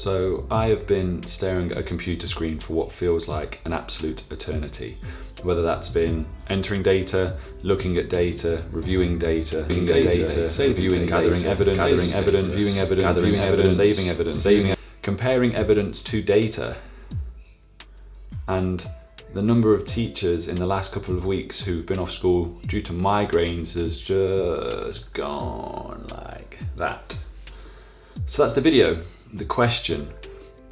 So I have been staring at a computer screen for what feels like an absolute eternity. Whether that's been entering data, looking at data, reviewing data, saving gathering evidence, viewing evidence, saving evidence, comparing evidence to data. And the number of teachers in the last couple of weeks who've been off school due to migraines has just gone like that. So that's the video. The question: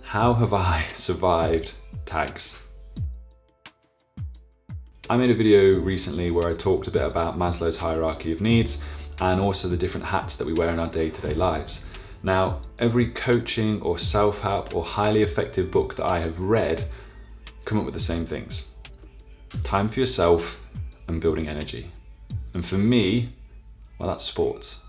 how have I survived tags? I made a video recently where I talked a bit about Maslow's hierarchy of needs and also the different hats that we wear in our day-to-day lives. Now, every coaching or self-help or highly effective book that I have read come up with the same things. Time for yourself and building energy. And for me, well, that's sports.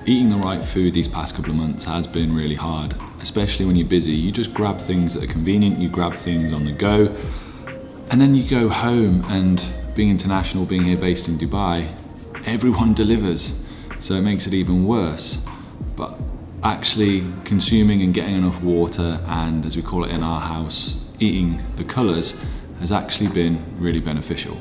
Eating the right food these past couple of months has been really hard, especially when you're busy. You just grab things that are convenient, you grab things on the go, and then you go home, and being international, being here based in Dubai, everyone delivers, so it makes it even worse. But actually consuming and getting enough water, and as we call it in our house, eating the colours, has actually been really beneficial.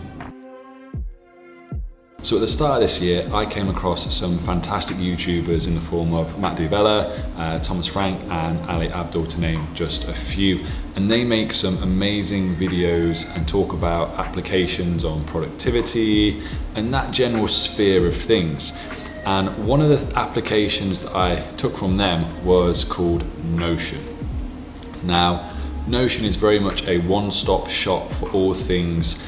So at the start of this year, I came across some fantastic YouTubers in the form of Matt D'Avella, Thomas Frank and Ali Abdul, to name just a few. And they make some amazing videos and talk about applications on productivity and that general sphere of things. And one of the applications that I took from them was called Notion. Now, Notion is very much a one-stop shop for all things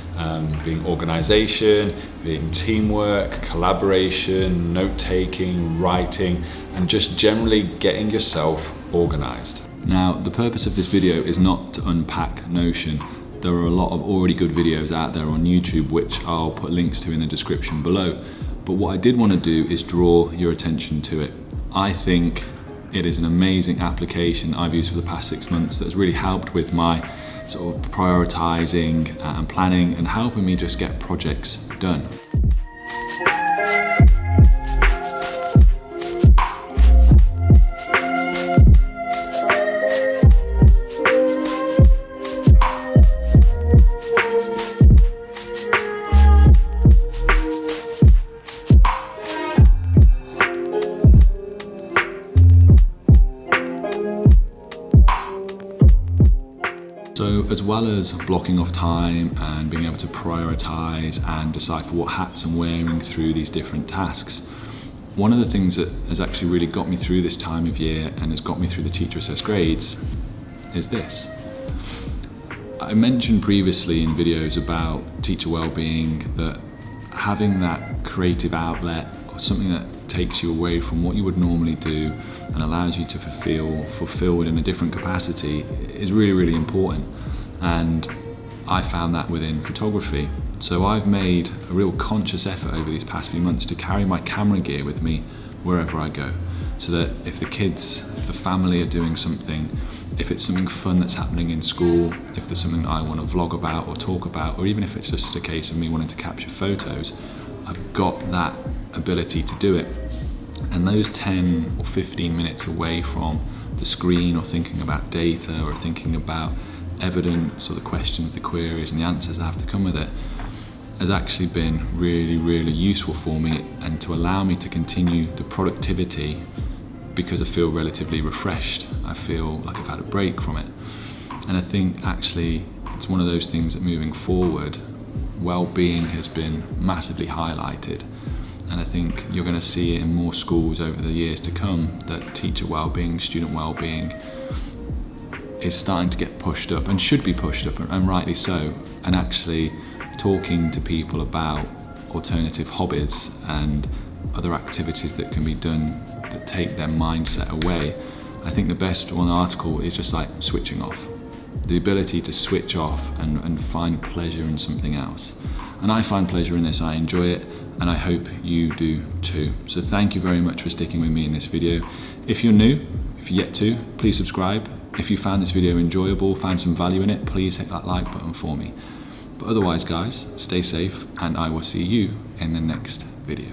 being organisation, being teamwork, collaboration, note-taking, writing, and just generally getting yourself organised. Now, the purpose of this video is not to unpack Notion. There are a lot of already good videos out there on YouTube, which I'll put links to in the description below. But what I did want to do is draw your attention to it. I think it is an amazing application I've used for the past 6 months that's really helped with my sort of prioritising and planning and helping me just get projects done. So as well as blocking off time and being able to prioritise and decipher what hats I'm wearing through these different tasks, one of the things that has actually really got me through this time of year and has got me through the teacher assessed grades is this. I mentioned previously in videos about teacher wellbeing that having that creative outlet or something that takes you away from what you would normally do and allows you to feel fulfilled in a different capacity is really, really important. And I found that within photography. So I've made a real conscious effort over these past few months to carry my camera gear with me wherever I go. so that if the family are doing something, if it's something fun that's happening in school, if there's something that I want to vlog about or talk about, or even if it's just a case of me wanting to capture photos, I've got that ability to do it. And those 10 or 15 minutes away from the screen, or thinking about data, or thinking about evidence, or the questions, the queries, and the answers that have to come with it, has actually been really, really useful for me, and to allow me to continue the productivity, because I feel relatively refreshed. I feel like I've had a break from it. And I think actually it's one of those things that moving forward, well-being has been massively highlighted. And I think you're going to see it in more schools over the years to come, that teacher well-being, student well-being is starting to get pushed up, and should be pushed up, and rightly so. And actually talking to people about alternative hobbies and other activities that can be done that take their mindset away. I think the best one article is just like switching off. The ability to switch off and find pleasure in something else. And I find pleasure in this, I enjoy it, and I hope you do too. So thank you very much for sticking with me in this video. If you're new, if you're yet to, please subscribe. If you found this video enjoyable, found some value in it, please hit that like button for me. But otherwise guys, stay safe, and I will see you in the next video.